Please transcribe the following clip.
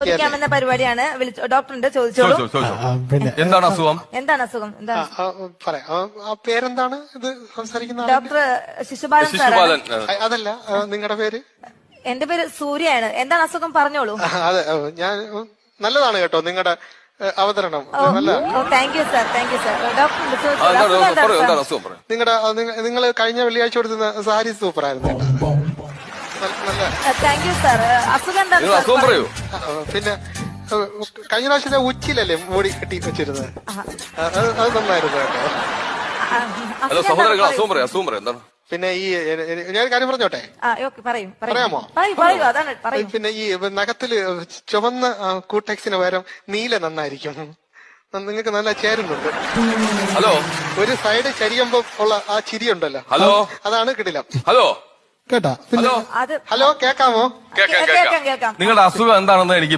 ചോദിക്കാമെന്ന പരിപാടിയാണ്. ഡോക്ടറുണ്ട്, ചോദിച്ചോളൂ. പിന്നെ എന്താണ് അസുഖം? എന്താണ് പേരെന്താണ് ഇത് സംസാരിക്കുന്ന ഡോക്ടർ ശിശുപാലൻ സാറാണ്. അതല്ല, നിങ്ങളുടെ പേര്? എന്റെ പേര് സൂര്യയാണ്. എന്താണ് അസുഖം, പറഞ്ഞോളൂ. അതെ, ഞാൻ നല്ലതാണ് കേട്ടോ നിങ്ങളുടെ അവതരണം. നല്ല thank you sir, thank you sir. ഡോക്ടറുണ്ട്, ചോദിച്ചോളൂ. നിങ്ങൾ കഴിഞ്ഞ വെള്ളിയാഴ്ച കൊടുത്തുന്ന സാരി സൂപ്പർ ആയിരുന്നു കേട്ടോ. നല്ല താങ്ക് യു സാർ. അസുഖം എന്താണ് പറയൂ. പിന്നെ കഴിഞ്ഞ പ്രാവശ്യത്തെ ഉച്ചിലല്ലേ മൂടി കെട്ടി വെച്ചിരുന്നത്, അത് നന്നായിരുന്നു കേട്ടോ. പിന്നെ ഈ ഞാൻ കാര്യം പറഞ്ഞോട്ടെ, പറയാമോ? പിന്നെ ഈ നഖത്തില് ചുവന്ന കൂട്ടെക്സിന് പകരം നീല നന്നായിരിക്കും. നിങ്ങൾക്ക് നല്ല ചേരുന്നുണ്ട്. ഹലോ, ഒരു സൈഡ് ചരിയുമ്പോ ഉള്ള ആ ചിരി ഉണ്ടല്ലോ, ഹലോ, അതാണ് കിടിലം. ഹലോ, കേട്ടാ? ഹലോ, ഹലോ, കേക്കാമോ? കേൾക്കാം. നിങ്ങളുടെ അസുഖം എന്താണെന്ന് എനിക്ക്